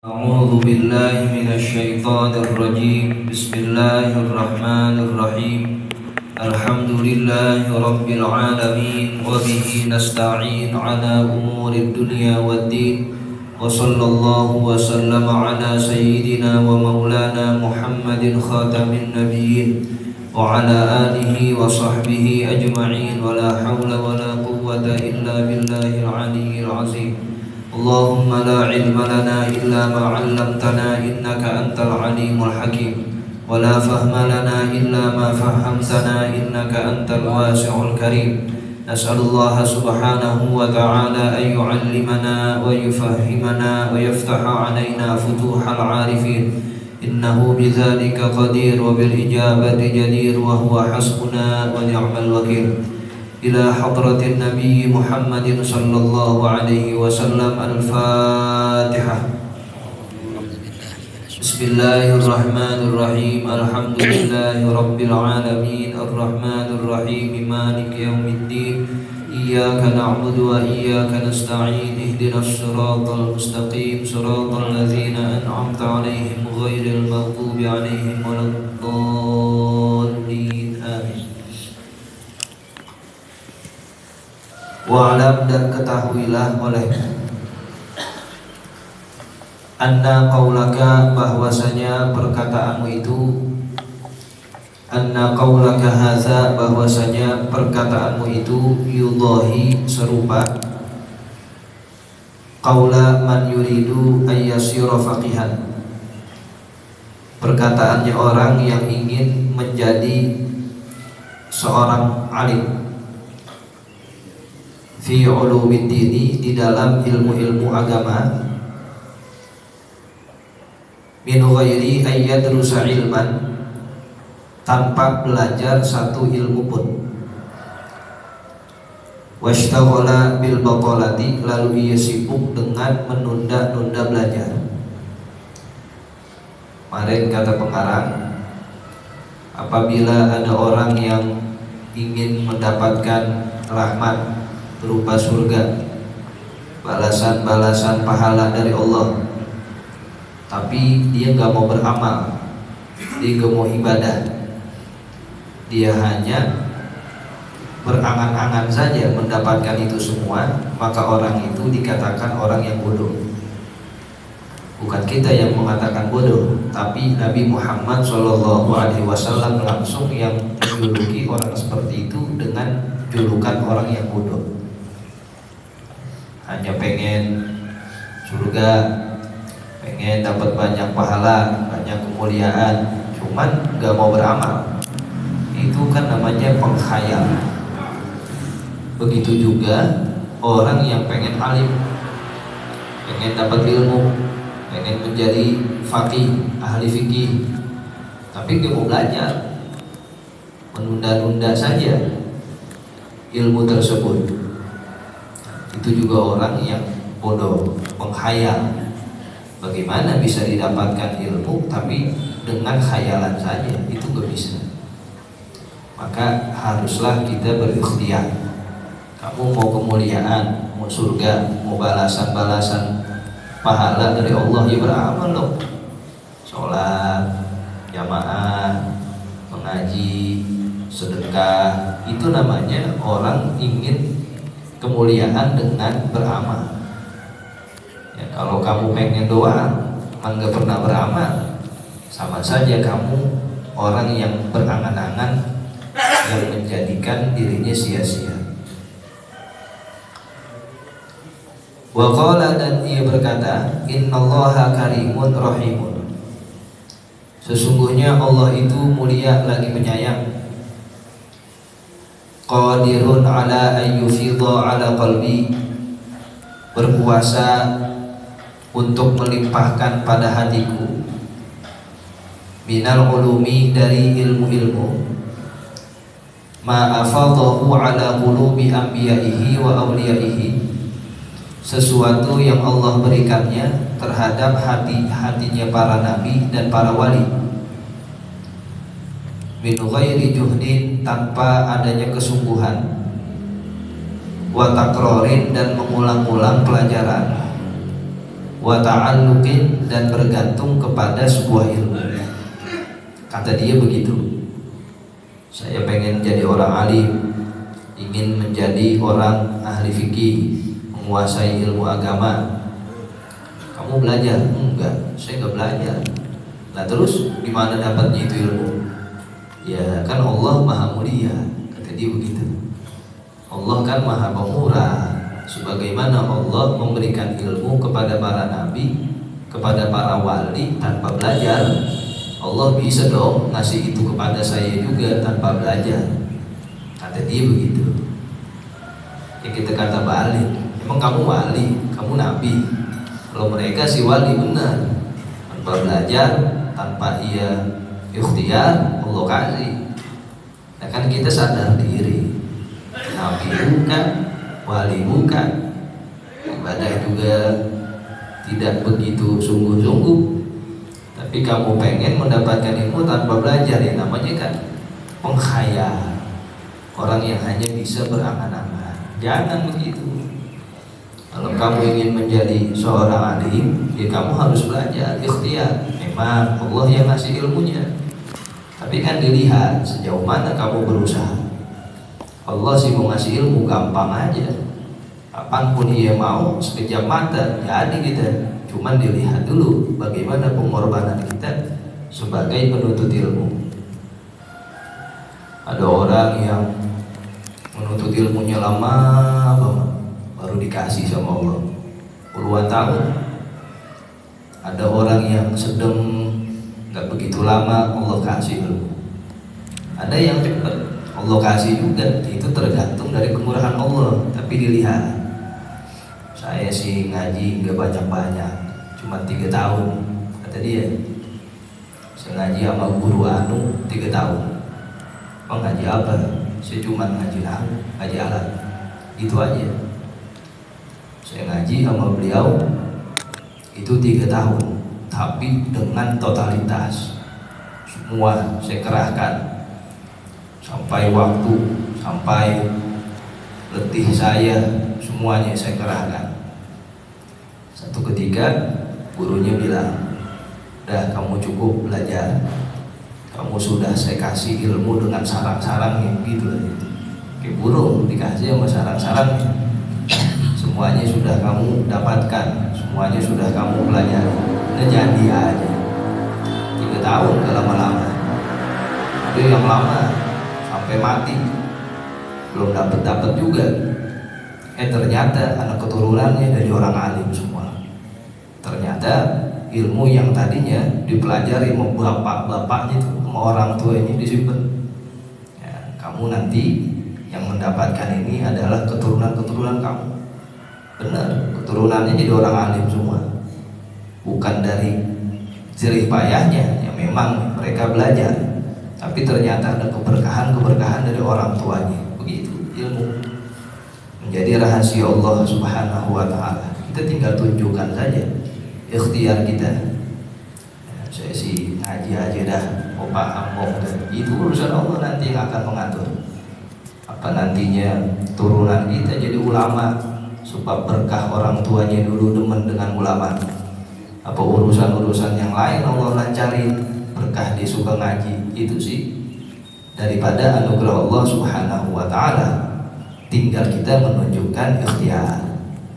أعوذ بالله من الشيطان الرجيم. بسم الله الرحمن الرحيم. الحمد لله رب العالمين، وبه نستعين على أمور الدنيا والدين، وصلى الله وسلم على سيدنا ومولانا محمد خاتم النبيين وعلى آله وصحبه أجمعين، ولا حول ولا قوة إلا بالله العلي العظيم. اللهم لا علم لنا إلا ما علمتنا إنك أنت العليم الحكيم، ولا فهم لنا إلا ما فهمتنا إنك أنت الواسع الكريم. نسأل الله سبحانه وتعالى أن يعلمنا ويفهمنا ويفتح علينا فتوح العارفين، إنه بذلك قدير وبالإجابة جدير، وهو حسبنا ونعم الوكيل. إلى حضرة النبي محمد صلى الله عليه وسلم. الفاتحة. بسم الله الرحمن الرحيم. الحمد لله رب العالمين، الرحمن الرحيم، مالك يوم الدين. إياك نعبد وإياك نستعين. اهدنا الصراط المستقيم، صراط الذين أنعمت عليهم غير المغضوب عليهم ولا الضالين. آمين. Wa'alam, dan ketahuilah olehmu, anna qaulaka, bahwasanya perkataanmu itu, anna qaulaka hadza, bahwasanya perkataanmu itu, yudahi, serupa, qaula man yuridu ayyasira faqihan, perkataannya orang yang ingin menjadi seorang alim, fi ulumiddini, di dalam ilmu-ilmu agama, min ghairi ayyadrusa ilman, tanpa belajar satu ilmu pun, washtaghala bil batalati, lalu ia sibuk dengan menunda-nunda belajar. Kemarin kata pengarang, apabila ada orang yang ingin mendapatkan rahmat berupa surga, balasan-balasan pahala dari Allah, tapi dia gak mau beramal, dia gak mau ibadah, dia hanya berangan-angan saja mendapatkan itu semua, maka orang itu dikatakan orang yang bodoh. Bukan kita yang mengatakan bodoh, tapi Nabi Muhammad SAW langsung yang menjuluki orang seperti itu dengan julukan orang yang bodoh. Hanya pengen surga, pengen dapat banyak pahala, banyak kemuliaan, cuman gak mau beramal. Itu kan namanya penghayal. Begitu juga orang yang pengen alim, pengen dapat ilmu, pengen menjadi faqih, ahli fikih, tapi gak mau belajar, menunda-nunda saja ilmu tersebut. Itu juga orang yang bodoh, menghayal. Bagaimana bisa didapatkan ilmu tapi dengan khayalan saja? Itu gak bisa. Maka haruslah kita berikhtiar. Kamu mau kemuliaan, mau surga, mau balasan-balasan pahala dari Allah, ya beramal dong. Sholat, jamaah, mengaji, sedekah. Itu namanya orang ingin kemuliaan dengan beramal. Ya, kalau kamu pengen doang, nggak pernah beramal, sama saja kamu orang yang berangan-angan, yang menjadikan dirinya sia-sia. Wa qala, dan ia berkata, innallaha karimun rahimun, sesungguhnya Allah itu mulia lagi penyayang. Qadirun ala ayyufidha ala qalbi, berkuasa untuk melimpahkan pada hatiku, minal ulumi, dari ilmu-ilmu, ma afadahu ala qulubi anbiya'ihi wa awliyaihi, sesuatu yang Allah berikannya terhadap hati-hatinya para nabi dan para wali, min ghairi juhdin, tanpa adanya kesungguhan, wa takrorin, dan mengulang-ulang pelajaran, wa ta'alluqin, dan bergantung kepada sebuah ilmu. Kata dia begitu, saya pengen jadi orang alim, ingin menjadi orang ahli fikih, menguasai ilmu agama. Kamu belajar? Enggak, saya enggak belajar. Nah terus gimana dapatnya itu ilmu? Ya kan Allah maha mulia, kata dia begitu. Allah kan maha pemurah. Sebagaimana Allah memberikan ilmu kepada para nabi, kepada para wali tanpa belajar, Allah bisa dong ngasih itu kepada saya juga tanpa belajar. Kata dia begitu. Ya kita kata balik, emang kamu wali, kamu nabi. Kalau mereka si wali benar, tanpa belajar, tanpa ia ikhtiar, Allah kasih. Nah kan kita sadar diri, nabi bukan, wali bukan, ibadah juga tidak begitu sungguh-sungguh. Tapi kamu pengen mendapatkan ilmu tanpa belajar, ya namanya kan penghayal, orang yang hanya bisa berangan-angan. Jangan begitu. Kalau kamu ingin menjadi seorang alim, ya kamu harus belajar, ikhtiar. Memang Allah yang ngasih ilmunya, tapi kan dilihat sejauh mana kamu berusaha. Allah sih mau ngasih ilmu gampang aja, kapanpun ia mau, sekejap mata jadi kita. Cuman dilihat dulu bagaimana pengorbanan kita sebagai penuntut ilmu. Ada orang yang menuntut ilmunya lama banget, baru dikasih sama Allah puluhan tahun. Ada orang yang sedang gak begitu lama, Allah kasih ilmu. Ada yang cepat, Allah kasih juga. Itu tergantung dari kemurahan Allah. Tapi dilihat, saya sih ngaji gak banyak-banyak, cuma 3 tahun, kata dia. Saya ngaji sama guru anu 3 tahun. Oh ngaji apa? Saya cuma ngaji nahu, ngaji alat, itu aja. Saya ngaji sama beliau itu 3 tahun, tapi dengan totalitas semua saya kerahkan, sampai waktu, sampai letih saya, semuanya saya kerahkan. Satu ketika gurunya bilang, "Dah kamu cukup belajar, kamu sudah saya kasih ilmu dengan sarang-sarangnya," gitu aja. Kayak burung dikasih sama sarang-sarangnya. Semuanya sudah kamu dapatkan, semuanya sudah kamu pelajari. Udah jadi aja. 3 tahun gak lama-lama. Ada yang lama sampai mati belum dapat juga. Ternyata anak keturunannya dari orang alim semua. Ternyata ilmu yang tadinya dipelajari sama bapak-bapaknya itu, sama orang tuanya disimpan. Ya, kamu nanti yang mendapatkan ini adalah keturunan-keturunan kamu. Benar, keturunannya jadi orang alim semua. Bukan dari jerih payahnya, ya memang mereka belajar, tapi ternyata ada keberkahan-keberkahan dari orang tuanya. Begitu ilmu menjadi rahasia Allah Subhanahu wa ta'ala. Kita tinggal tunjukkan saja ikhtiar kita. Ya, saya sih ngaji aja dah, mau paham mau enggak, itu urusan Allah nanti yang akan mengatur. Apa nantinya turunan kita jadi ulama sebab berkah orang tuanya dulu demen dengan ulama, apa urusan-urusan yang lain Allah lancarin, berkah dia suka ngaji, itu sih daripada anugerah Allah Subhanahu wa ta'ala. Tinggal kita menunjukkan ikhtiar,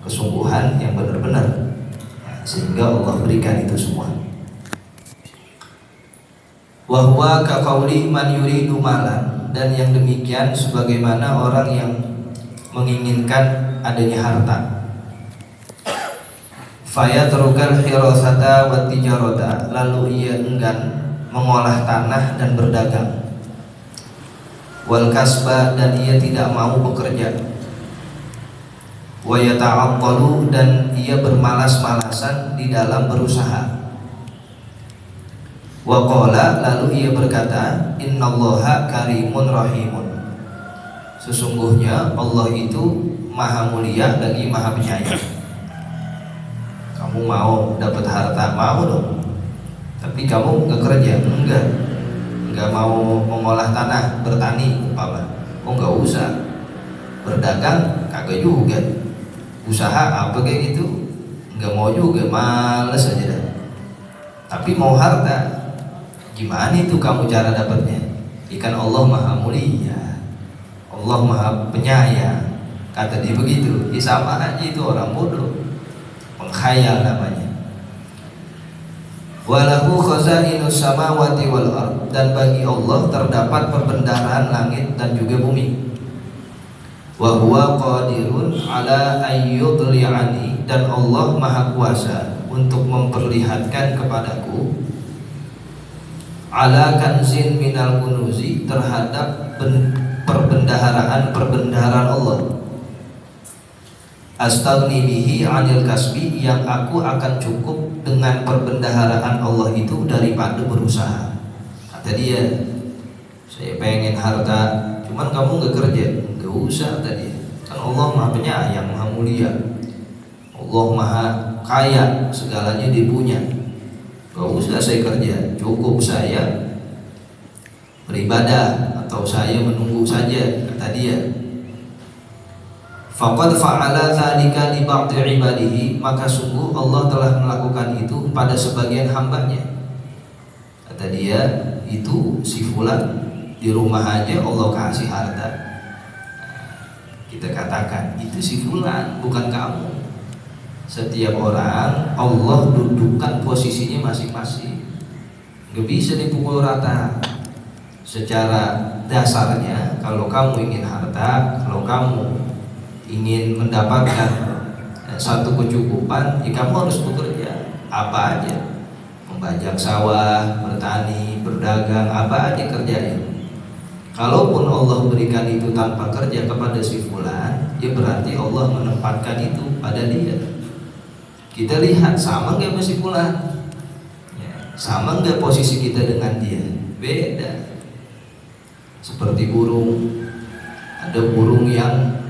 kesungguhan yang benar-benar, sehingga Allah berikan itu semua. Wa huwa ka qauli man yuridu malan, dan yang demikian sebagaimana orang yang menginginkan adanya harta. Fayatrukal hirasata wa tijarata, lalu ia enggan mengolah tanah dan berdagang. Wal kasba, dan ia tidak mau bekerja. Wa yata'aqqalu, dan ia bermalas-malasan di dalam berusaha. Wa qala, lalu ia berkata, innallaha karimun rahimun, sesungguhnya Allah itu maha mulia lagi maha penyayang. Kamu mau dapat harta, mau dong, tapi kamu nggak kerja, enggak mau mengolah tanah, bertani umpama, oh nggak usah, berdagang kagak juga, usaha apa kayak gitu nggak mau juga, males aja dah. Tapi mau harta, gimana itu kamu cara dapatnya? Ikan Allah maha mulia, Allah maha penyayang, kata dia begitu. Ya sama aja, itu orang bodoh, pengkhayal namanya. Walahu khazainus samawati wal ard, dan bagi Allah terdapat perbendaharaan langit dan juga bumi. Wa huwa qadirun ala ayyudli'ani, dan Allah maha kuasa untuk memperlihatkan kepadaku ala kanzin minal kunuzi, terhadap perbendaharaan Allah. Astaghni bihi anil kasbi, yang aku akan cukup dengan perbendaharaan Allah itu daripada berusaha. Kata dia, saya pengen harta, cuman kamu gak kerja, gak usah tadi. Kan Allah maha penyayang, maha mulia, Allah maha kaya, segalanya dia punya. Gak usah saya kerja, cukup saya beribadah atau saya menunggu saja, kata dia. Faqad fa'ala dzalika li ba'di ibadihi, maka sungguh Allah telah melakukan itu pada sebagian hambanya. Kata dia, itu si fulan di rumah aja Allah kasih harta. Kita katakan itu si fulan, bukan kamu. Setiap orang Allah dudukkan posisinya masing-masing, gak bisa dipukul rata. Secara dasarnya, kalau kamu ingin harta, kalau kamu ingin mendapatkan satu kecukupan, ya kamu harus bekerja apa aja, membajak sawah, bertani, berdagang, apa aja kerjain. Kalaupun Allah berikan itu tanpa kerja kepada si fulan, ya berarti Allah menempatkan itu pada dia. Kita lihat sama nggak si fulan, ya, sama nggak posisi kita dengan dia? Beda. Seperti burung, ada burung yang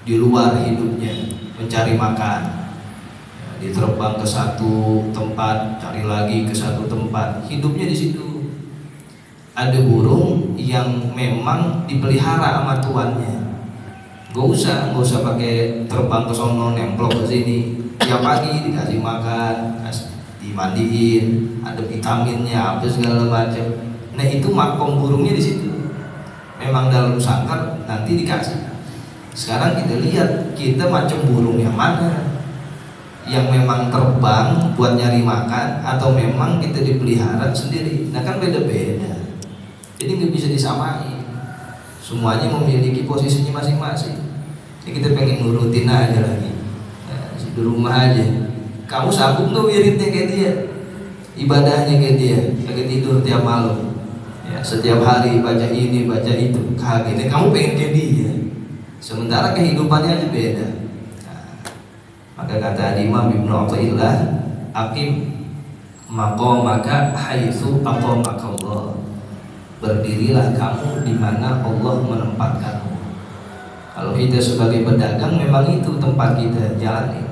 di luar hidupnya mencari makan, ya, dia terbang ke satu tempat, cari lagi ke satu tempat, hidupnya di situ. Ada burung yang memang dipelihara sama tuannya, gak usah pakai terbang ke sono nemplok ke sini. Tiap pagi dikasih makan, dimandiin, ada vitaminnya, apa segala macam. Nah itu makom burungnya di situ. Memang dalam sangkar nanti dikasih. Sekarang kita lihat, kita macam burung yang mana? Yang memang terbang buat nyari makan, atau memang kita dipelihara sendiri? Nah kan beda-beda. Jadi nggak bisa disamain. Semuanya memiliki posisinya masing-masing. Jadi kita pengen nurutin aja lagi. Di rumah aja, kamu sanggup nggak wiridnya kayak dia, ibadahnya kayak dia, kayak tidur tiap malam, ya, setiap hari baca ini baca itu, kayak gini, kamu pengen kayak dia, sementara kehidupannya aja beda. Nah, maka kata Imam Ibnu Athaillah, aqim maqamaka haitsu aqamaka Allah, berdirilah kamu di mana Allah menempatkanmu. Kalau kita sebagai pedagang, memang itu tempat kita jalani.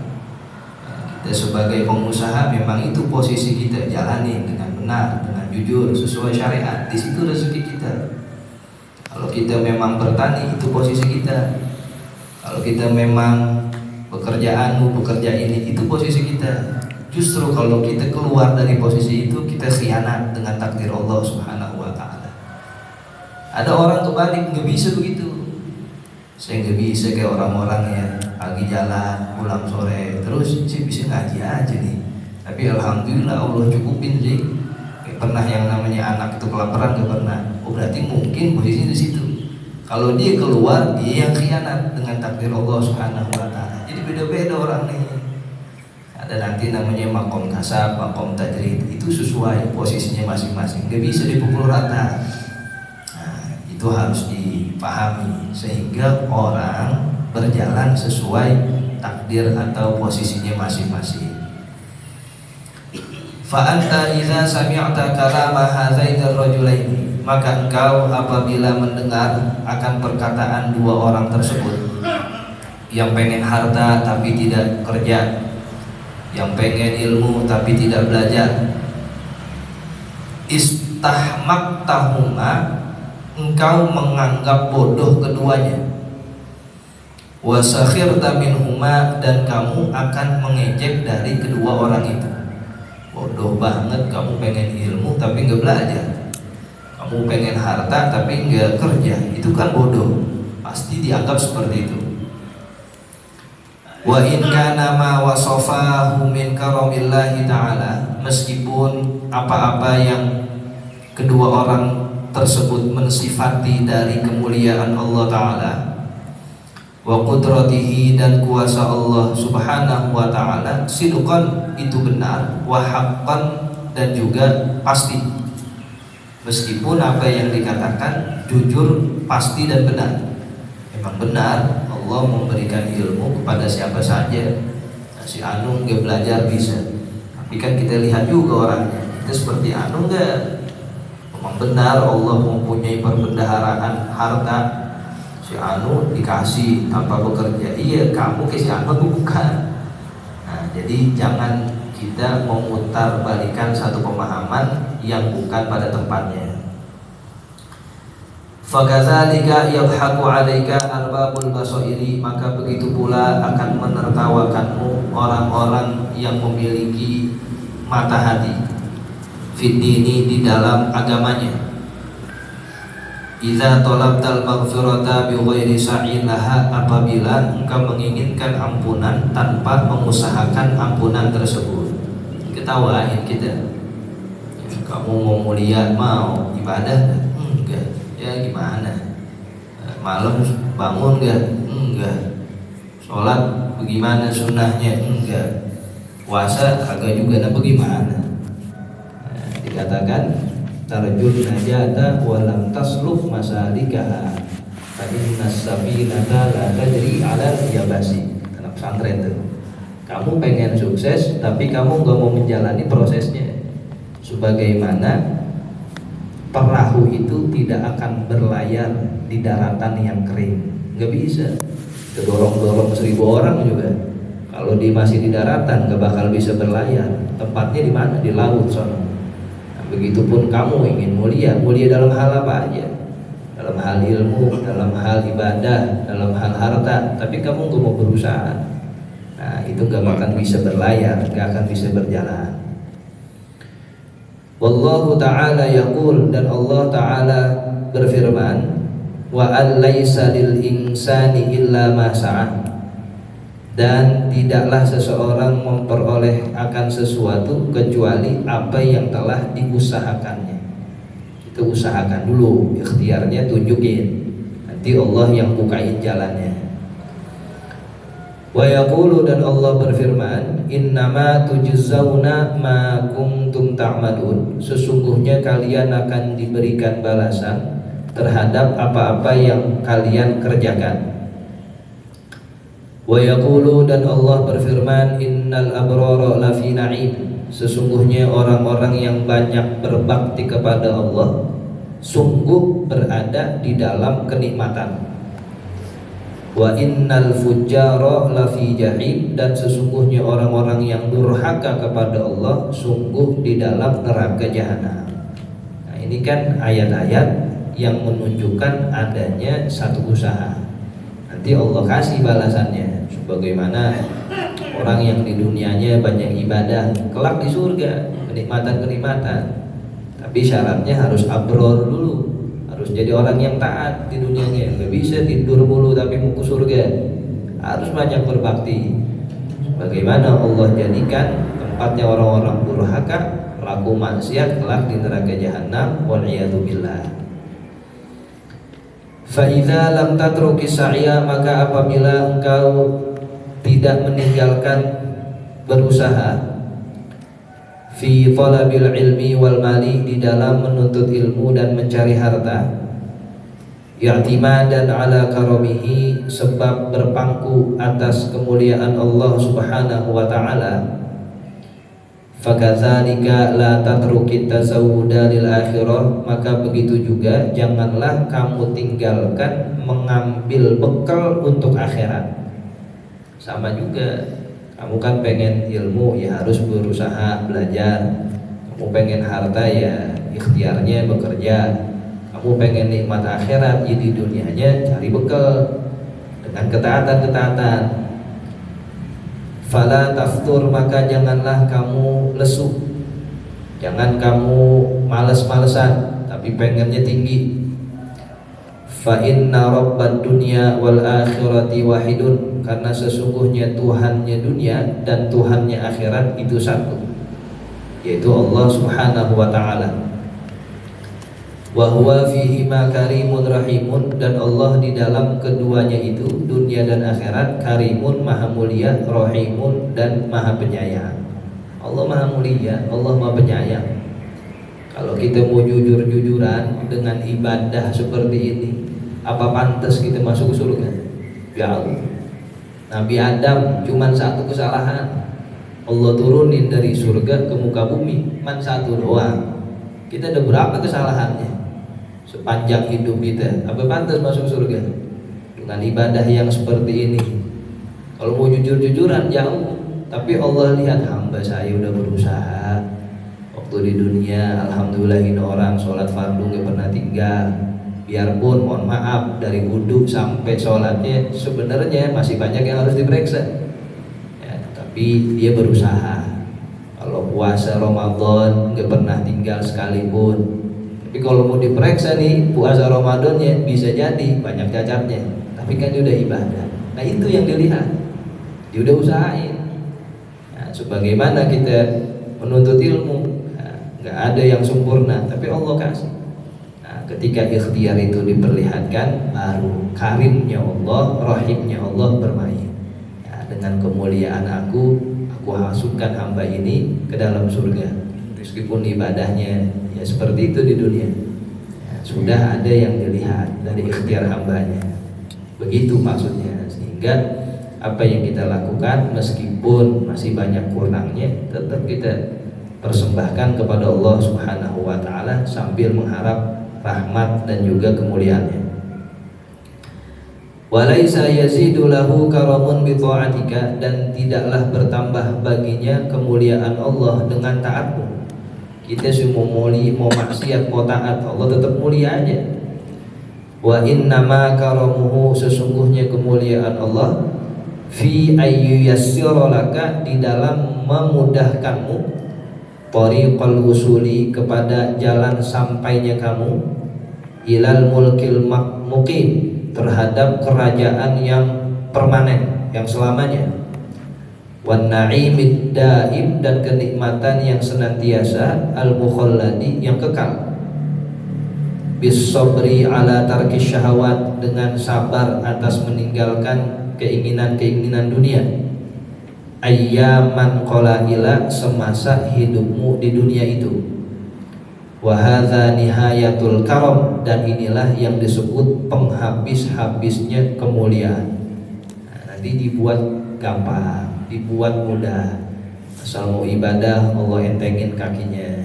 Kita sebagai pengusaha, memang itu posisi kita, jalani dengan benar, dengan jujur, sesuai syariat. Di situ rezeki kita. Kalau kita memang bertani, itu posisi kita. Kalau kita memang bekerja ini, itu posisi kita. Justru kalau kita keluar dari posisi itu, kita khianat dengan takdir Allah Subhanahu wa ta'ala. Ada orang kebalik, nggak bisa begitu. Saya nggak bisa kayak orang-orang ya, pagi jalan, pulang sore, terus saya bisa ngaji aja nih. Tapi alhamdulillah Allah cukupin sih. Pernah yang namanya anak itu kelaparan, gak pernah. Oh berarti mungkin posisinya di situ. Kalau dia keluar, dia yang khianat dengan takdir Allah Subhanahu wa ta'ala. Jadi beda-beda orang nih. Ada nanti namanya makom kasab, makom tajrid, itu sesuai posisinya masing-masing. Gak bisa dipukul rata. Nah, itu harus dipahami sehingga orang berjalan sesuai takdir atau posisinya masing-masing. Fa anta idza sami'ta kalama hadzainir rajulaini, maka engkau apabila mendengar akan perkataan dua orang tersebut, yang pengen harta tapi tidak kerja, yang pengen ilmu tapi tidak belajar, istahmaktahuma, engkau menganggap bodoh keduanya, wa sakhirta minhuma, dan kamu akan mengejek dari kedua orang itu. Bodoh banget, kamu pengen ilmu tapi nggak belajar, kamu pengen harta tapi nggak kerja, itu kan bodoh, pasti dianggap seperti itu. Wa in kana ma wasafahu min karamillahi ta'ala, meskipun apa-apa yang kedua orang tersebut mensifati dari kemuliaan Allah Ta'ala, wa qudratihi, dan kuasa Allah Subhanahu wa Ta'ala, sidqan, itu benar, wa haqqan, dan juga pasti. Meskipun apa yang dikatakan jujur, pasti dan benar, memang benar, Allah memberikan ilmu kepada siapa saja. Nah, si Anu nggak belajar bisa, tapi kan kita lihat juga orangnya, itu seperti Anu nggak? Memang benar Allah mempunyai perbendaharaan harta. Si Anu dikasih tanpa bekerja, iya kamu ke si Anu bukan. Nah, jadi jangan kita memutar balikan satu pemahaman yang bukan pada tempatnya. Fakadzalika yadhaku 'alaika arbabul basairi, maka begitu pula akan menertawakanmu orang-orang yang memiliki mata hati, fid dini, di dalam agamanya. Idza talabtal maghfirata bi ghairi sa'in laha, apabila engkau menginginkan ampunan tanpa mengusahakan ampunan tersebut. Ketawain kita. Kamu mau mulia, mau ibadah? Enggak. Ya gimana? Malam bangun enggak? Enggak. Sholat bagaimana sunnahnya? Enggak. Puasa agak juga, nah bagaimana? Dikatakan tarjun najata walam tasluk masalikaha, fa innas safinata la tajri 'ala yabasi. Anak pesantren itu, kamu pengen sukses tapi kamu nggak mau menjalani prosesnya. Sebagaimana perahu itu tidak akan berlayar di daratan yang kering, nggak bisa. Kedorong-dorong 1000 orang juga, kalau dia masih di daratan nggak bakal bisa berlayar. Tempatnya di mana? Di laut sono. Begitupun kamu ingin mulia, mulia dalam hal apa aja, dalam hal ilmu, dalam hal ibadah, dalam hal harta, tapi kamu gak mau berusaha, nah itu gak akan bisa berlayar, gak akan bisa berjalan. Wallahu ta'ala yaqul, dan Allah ta'ala berfirman, wa an laisa lil insani illa ma sa'a, dan tidaklah seseorang memperoleh akan sesuatu kecuali apa yang telah diusahakannya. Itu usahakan dulu, ikhtiarnya tunjukin, nanti Allah yang bukain jalannya. Wa yaqulu, dan Allah berfirman, innama tujzauna ma kuntum ta'malun, sesungguhnya kalian akan diberikan balasan terhadap apa-apa yang kalian kerjakan. Wa yaqulu, dan Allah berfirman, innal abrara lafi na'im, sesungguhnya orang-orang yang banyak berbakti kepada Allah sungguh berada di dalam kenikmatan. Wa innal fujjara lafi jahim, dan sesungguhnya orang-orang yang durhaka kepada Allah sungguh di dalam neraka jahanam. Nah, ini kan ayat-ayat yang menunjukkan adanya satu usaha. Nanti Allah kasih balasannya, sebagaimana orang yang di dunianya banyak ibadah, kelak di surga kenikmatan-kenikmatan. Tapi syaratnya harus abror dulu, harus jadi orang yang taat di dunianya. Gak bisa tidur mulu tapi mau ke surga, harus banyak berbakti. Bagaimana Allah jadikan tempatnya orang-orang durhaka, pelaku maksiat, kelak di neraka jahanam, wal'iyadzubillah. Fa'idha lam tatruki sa'ya, maka apabila engkau tidak meninggalkan berusaha, fi talabil ilmi wal mali, di dalam menuntut ilmu dan mencari harta, i'timadan ala karamihi, sebab berpangku atas kemuliaan Allah Subhanahu wa ta'ala, fakadzalika la tatruki tazawuda lil akhirah, maka begitu juga janganlah kamu tinggalkan mengambil bekal untuk akhirat. Sama juga, kamu kan pengen ilmu ya harus berusaha belajar, kamu pengen harta ya ikhtiarnya bekerja, kamu pengen nikmat akhirat ya di dunianya cari bekal. dengan ketaatan-ketaatan. Fala taftur, maka janganlah kamu lesu, jangan kamu males-malesan, tapi pengennya tinggi. Fa inna rabbad dunya wal akhirati wahidun, karena sesungguhnya Tuhannya dunia dan Tuhannya akhirat itu satu, yaitu Allah Subhanahu wa taala. Wa huwa fihi ma karimun rahimun, dan Allah di dalam keduanya itu, dunia dan akhirat, karimun maha mulia, rahimun dan maha penyayang. Allah maha mulia, Allah maha penyayang. Kalau kita mau jujur-jujuran dengan ibadah seperti ini, apa pantas kita masuk ke surga? Jauh. Nabi Adam cuman satu kesalahan, Allah turunin dari surga ke muka bumi, man satu doang. Kita ada berapa kesalahannya sepanjang hidup kita? Apa pantas masuk surga dengan ibadah yang seperti ini? Kalau mau jujur-jujuran jauh. Tapi Allah lihat, hamba saya udah berusaha waktu di dunia, alhamdulillah ini orang sholat fardu gak pernah tinggal. Biarpun mohon maaf dari wudhu sampai sholatnya sebenarnya masih banyak yang harus diperiksa ya, tapi dia berusaha. Kalau puasa Ramadan gak pernah tinggal sekalipun. Tapi kalau mau diperiksa nih puasa Ramadannya, bisa jadi banyak cacatnya, tapi kan dia udah ibadah. Nah itu yang dilihat, dia udah usahain. Nah, sebagaimana kita menuntut ilmu, nggak ada yang sempurna, tapi Allah kasih. Nah, ketika ikhtiar itu diperlihatkan, baru karimnya Allah, rahimnya Allah bermain. Ya, dengan kemuliaan aku masukkan hamba ini ke dalam surga. Meskipun ibadahnya ya seperti itu di dunia, ya, sudah ada yang dilihat dari ikhtiar hambanya. Begitu maksudnya, sehingga apa yang kita lakukan meskipun masih banyak kurangnya, tetap kita persembahkan kepada Allah Subhanahu wa taala sambil mengharap rahmat dan juga kemuliaannya. Walaisa yazidu lahu karamun bi ta'atika, dan tidaklah bertambah baginya kemuliaan Allah dengan taatmu. Kita semua mau maksiat mau taat, Allah tetap mulia aja. Wa innama karamuhu, sesungguhnya kemuliaan Allah, fi ayyu yassira laka, di dalam memudahkanmu, tariqal wusuli, kepada jalan sampainya kamu, ilal mulkil muqim, terhadap kerajaan yang permanen, yang selamanya, wan na'imid daim, dan kenikmatan yang senantiasa, al mukhalladi, yang kekal, bis sabri ala tarki syahawat, dengan sabar atas meninggalkan keinginan-keinginan dunia, ayyaman qalaila, semasa hidupmu di dunia itu. Wa hadza nihayatul karam, dan inilah yang disebut penghabis-habisnya kemuliaan. Nah, nanti dibuat gampang, dibuat mudah. Asal mau ibadah Allah entengin kakinya,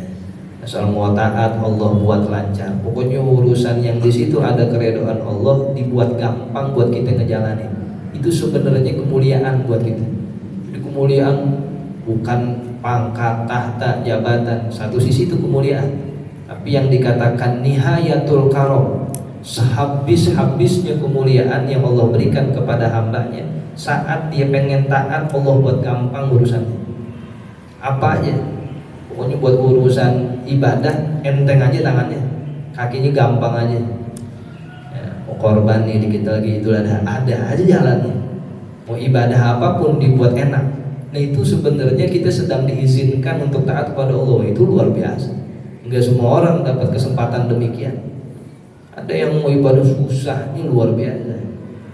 asal mau taat Allah buat lancar. Pokoknya urusan yang di situ ada keridhaan Allah dibuat gampang buat kita ngejalanin. Itu sebenarnya kemuliaan buat kita. Jadi kemuliaan bukan pangkat, tahta, jabatan. Satu sisi itu kemuliaan, tapi yang dikatakan nihayatul karam, sehabis-habisnya kemuliaan yang Allah berikan kepada hambanya saat dia pengen taat, Allah buat gampang urusannya. Apa aja, pokoknya buat urusan ibadah enteng aja tangannya, kakinya gampang aja. Ya, mau korban nih dikit lagi, itu ada aja jalannya. Mau ibadah apapun dibuat enak. Nah itu sebenarnya kita sedang diizinkan untuk taat kepada Allah. Itu luar biasa. Enggak semua orang dapat kesempatan demikian. Ada yang mau ibadah susah, ini luar biasa.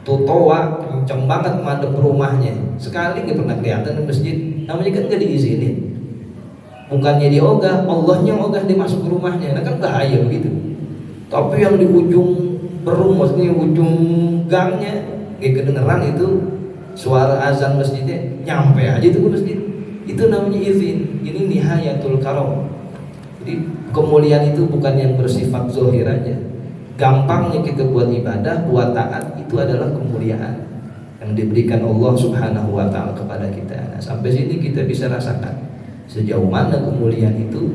Totowa kenceng banget madep rumahnya, sekali nggak pernah kelihatan di masjid. Namanya kan nggak diizinin. Bukannya dia ogah, Allahnya ogah dia masuk ke rumahnya. Nah kan bahaya begitu. Tapi yang di ujung berum, maksudnya ujung gangnya, nggak kedengeran itu suara azan masjidnya, nyampe aja itu ke masjid. Itu namanya izin. Ini nihayatul karam. Jadi kemuliaan itu bukan yang bersifat zahir aja. Gampangnya kita buat ibadah, buat taat, itu adalah kemuliaan yang diberikan Allah Subhanahu wa ta'ala kepada kita. Nah, sampai sini kita bisa rasakan sejauh mana kemuliaan itu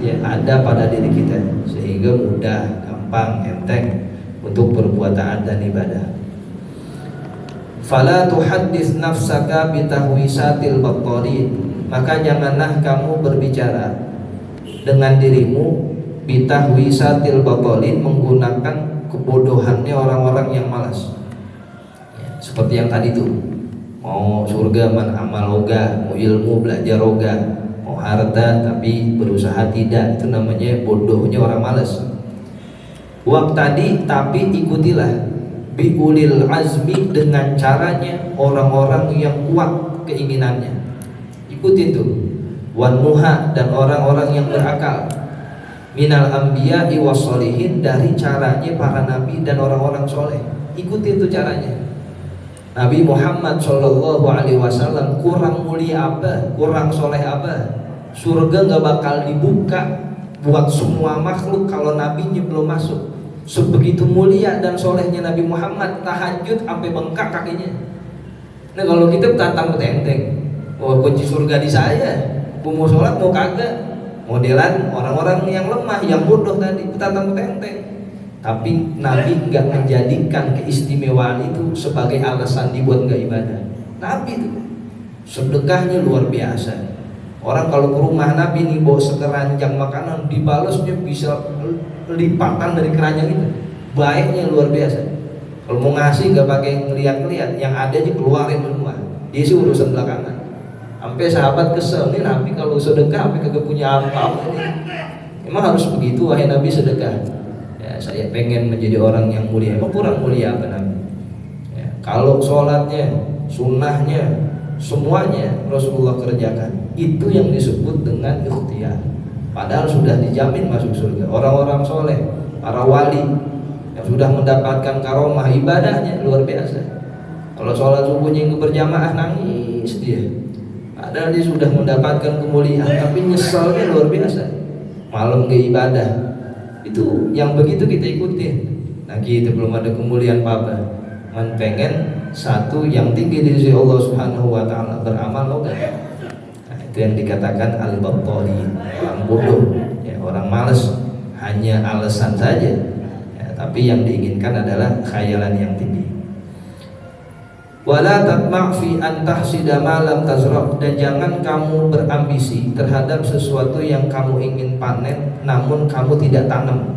ya ada pada diri kita, sehingga mudah, gampang, enteng untuk berbuat taat dan ibadah. Fala tuhaddits nafsaka bitahwisatil battalin, maka janganlah kamu berbicara dengan dirimu bitahwisatil battalin, menggunakan kebodohannya orang-orang yang malas. Ya, seperti yang tadi tuh, mau surga amal oga, mau ilmu belajar oga, mau harta tapi berusaha tidak, itu namanya bodohnya orang malas. Waktu tadi, tapi ikutilah biulil azmi, dengan caranya orang-orang yang kuat keinginannya. Ikuti tuh, wan nuha, dan orang-orang yang berakal, minal anbiya'i wassolihin, dari caranya para nabi dan orang-orang soleh. Ikuti itu caranya. Nabi Muhammad Shallallahu Alaihi Wasallam kurang mulia apa, kurang soleh apa, surga nggak bakal dibuka buat semua makhluk kalau nabinya belum masuk. Sebegitu mulia dan solehnya Nabi Muhammad, tahajud sampai bengkak kakinya. Nah kalau kita tantang betenteng, oh kunci surga di saya, mau sholat mau kagak, modelan orang-orang yang lemah, yang bodoh tadi, tantang betenteng. Tapi Nabi nggak menjadikan keistimewaan itu sebagai alasan dibuat nggak ibadah. Nabi itu sedekahnya luar biasa. Orang kalau ke rumah Nabi nih bawa sekeranjang makanan, dibalasnya bisa lipatan dari keranjang itu. Baiknya luar biasa. Kalau mau ngasih nggak pakai ngeliat-ngeliat, yang ada aja keluarin semua. Dia sih urusan belakangan. Sampai sahabat kesel nih, Nabi kalau sedekah sampai kagak punya apa-apa nih. Emang harus begitu wahai Nabi sedekah? Ya, saya pengen menjadi orang yang mulia. Emang kurang mulia apa Nabi? Ya, kalau sholatnya, sunnahnya, semuanya Rasulullah kerjakan. Itu yang disebut dengan ikhtiar. Padahal sudah dijamin masuk surga. Orang-orang soleh, para wali yang sudah mendapatkan karomah, ibadahnya luar biasa. Kalau sholat subuhnya yang berjamaah nangis dia. Padahal dia sudah mendapatkan kemuliaan, tapi nyesalnya luar biasa. Malam ke ibadah. Itu yang begitu kita ikutin. Nah kita belum ada kemuliaan apa-apa. Man pengen satu yang tinggi di sisi Allah Subhanahu wa taala, beramal logat. Nah, itu yang dikatakan al-battalin, orang bodoh, ya, orang malas, hanya alasan saja. Ya, tapi yang diinginkan adalah khayalan yang tinggi. Wala tatma' fi an tahsida ma lam tazra', dan jangan kamu berambisi terhadap sesuatu yang kamu ingin panen namun kamu tidak tanam.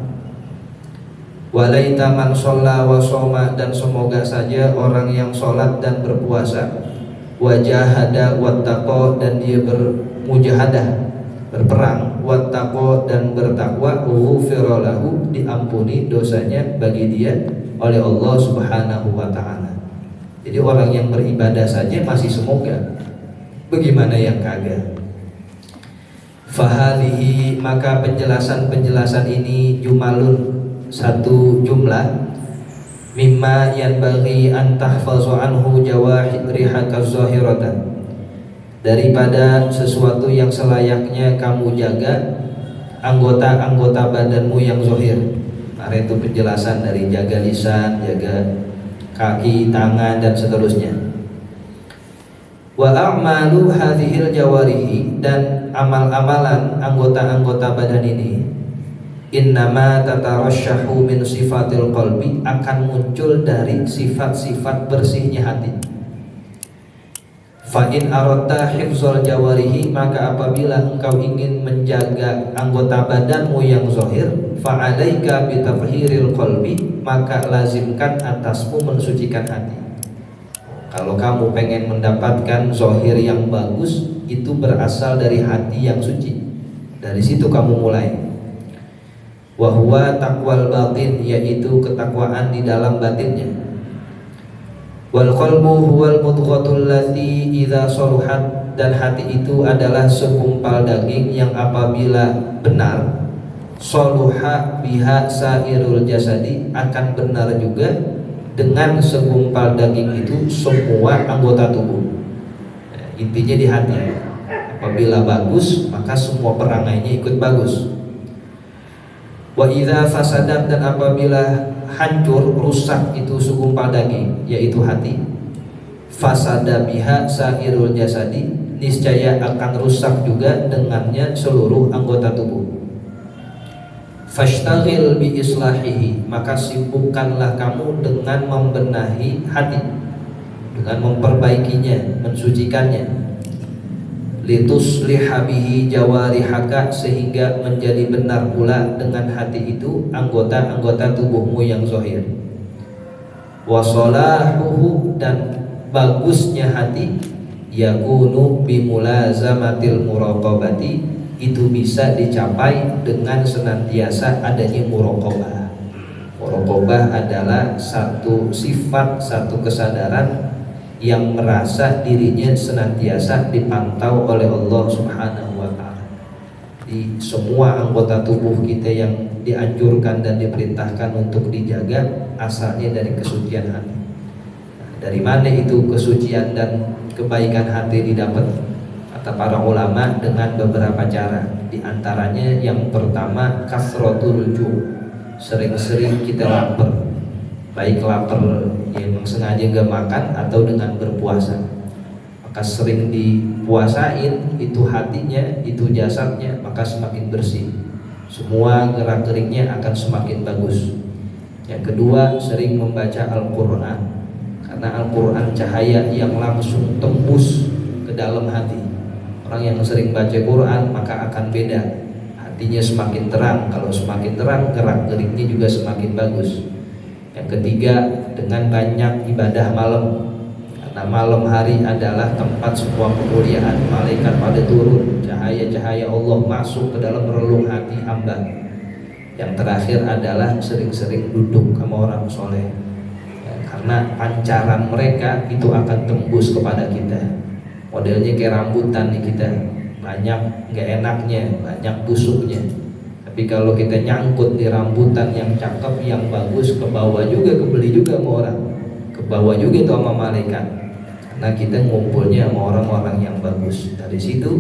Walaita man sholla wa shoma, dan semoga saja orang yang sholat dan berpuasa, wajahada wattaqo, dan dia bermujahadah, berperang, wattaqo, dan bertakwa, ghufira lahu, diampuni dosanya bagi dia oleh Allah Subhanahu wa taala. Jadi orang yang beribadah saja masih semoga, bagaimana yang kagak? Fahadihi, maka penjelasan-penjelasan ini jumalun, satu jumlah, mimma yanbaghi an tahfazu anhu jawahirihaka zahiratan, daripada sesuatu yang selayaknya kamu jaga anggota-anggota badanmu yang zahir. Nah, itu penjelasan dari jaga lisan, jaga kaki, tangan, dan seterusnya. Wa a'malu hadhil jawarihi, dan amal-amalan anggota-anggota badan ini, innama tatarasyahu min sifatil qalbi, akan muncul dari sifat-sifat bersihnya hati. Fa in aradta hifzal jawarihi, maka apabila engkau ingin menjaga anggota badanmu yang zahir, fa alaika bi tathhiril qalbi, maka lazimkan atasmu mensucikan hati. Kalau kamu pengen mendapatkan zahir yang bagus, itu berasal dari hati yang suci. Dari situ kamu mulai. Wa huwa taqwal batin, yaitu ketakwaan di dalam batinnya. Wal qalbu huwal mudghatul lati idza saluhat, dan hati itu adalah segumpal daging yang apabila benar, saluha biha sairul jasadi, akan benar juga dengan segumpal daging itu semua anggota tubuh. Intinya di hati. Apabila bagus, maka semua perangainya ikut bagus. Wa idza fasadat, dan apabila hancur, rusak itu segumpal daging, yaitu hati, fasada biha sairul jasadi, niscaya akan rusak juga dengannya seluruh anggota tubuh. Fashtaghil bi islahihi, maka sibukkanlah kamu dengan membenahi hati. dengan memperbaikinya, mensucikannya. Litusliha bihi jawarihaka, sehingga menjadi benar pula dengan hati itu anggota-anggota tubuhmu yang zahir. Wasalahuhu, dan bagusnya hati, yakunu bimulazamatil muraqabati, itu bisa dicapai dengan senantiasa adanya muraqabah. Muraqabah adalah satu sifat, satu kesadaran yang merasa dirinya senantiasa dipantau oleh Allah Subhanahu wa ta'ala. Di semua anggota tubuh kita yang dianjurkan dan diperintahkan untuk dijaga asalnya dari kesucian hati. Dari mana itu kesucian dan kebaikan hati didapat? Kata para ulama, dengan beberapa cara. Di antaranya yang pertama, kasratul ju', sering-sering kita lapar, baik lapar yang sengaja gak makan atau dengan berpuasa. Maka sering dipuasain, itu hatinya, itu jasadnya, maka semakin bersih, semua gerak-geriknya akan semakin bagus. Yang kedua, sering membaca Al-Quran, karena Al-Quran cahaya yang langsung tembus ke dalam hati. Orang yang sering baca Quran maka akan beda, hatinya semakin terang. Kalau semakin terang, gerak-geriknya juga semakin bagus. Yang ketiga, dengan banyak ibadah malam, karena malam hari adalah tempat semua kemuliaan. Malaikat pada turun, cahaya-cahaya Allah masuk ke dalam relung hati hamba. Yang terakhir adalah sering-sering duduk sama orang soleh, ya, karena pancaran mereka itu akan tembus kepada kita. Modelnya kayak rambutan nih, kita banyak nggak enaknya, banyak busuknya. Tapi kalau kita nyangkut di rambutan yang cakep, yang bagus, ke bawah juga, kebeli juga sama orang, ke bawah juga itu sama malaikat. Karena kita ngumpulnya sama orang-orang yang bagus. Dari situ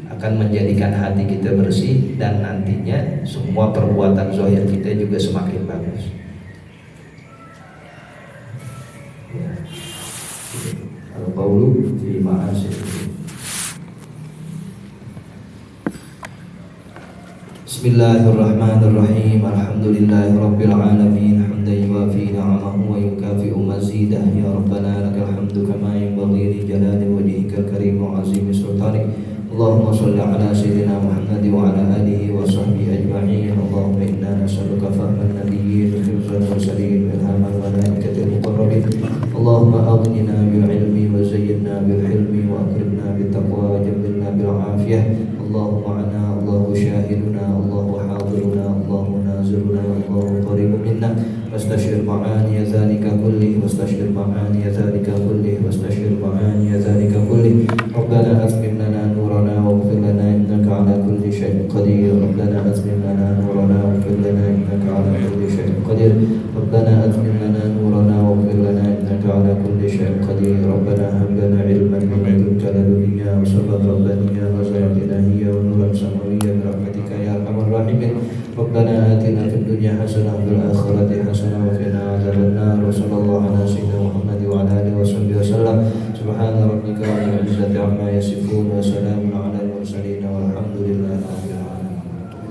akan menjadikan hati kita bersih, dan nantinya semua perbuatan zahir kita juga semakin bagus. Ya. Al-qawlu fi ma'asih. Bismillahirrahmanirrahim. Alhamdulillahirabbil alamin, hamdan yuwafi ni'amahu wa yukafi'u mazidah. Ya Rabbana lakal hamdu kama yanbaghi li jalali wajhikal karim wa 'azimi sultanik. Allahumma shalli ala sayyidina Muhammad wa ala alihi wa sahbihi ajma'in. Allahumma inna nas'aluka fahman nabiyyin, hifzal mursalin, ilhamal malaikatil muqarrabin. Allahumma aghnina bil ilmi wa zayyinna bil hilmi wa akrimna bit taqwa wa jamilna bil afiyah. Allahumma ana Allahu syahiduna, Allahu hadiruna, Allahu naziruna, Allahu qaribun minna. Wastashir ma'ani dzalika kulli, wastashir ma'ani dzalika kulli, wastashir ma'ani dzalika kulli. Rabbana atmim lana nurana waghfir lana innaka ala kulli syai'in qadir. Rabbana atmim lana nurana waghfir lana innaka ala kulli syai'in qadir. Rabbana atmim lana nurana waghfir lana innaka ala kulli syai'in qadir. Rabbana hab lana ilman min ladunka ladunniya wa sabab rabbaniyya wa zayyid ilahiyya wa nuran samawiyya bi rahmatika ya arhamar rahimin. Rabbana atina fid dunya hasanah wa fil akhirati hasanah wa qina adzabannar. Wa sallallahu ala sayyidina Muhammad wa ala alihi wa sahbihi wasallam. Subhana rabbika rabbil izzati amma yasifun wa salamun ala al mursalin.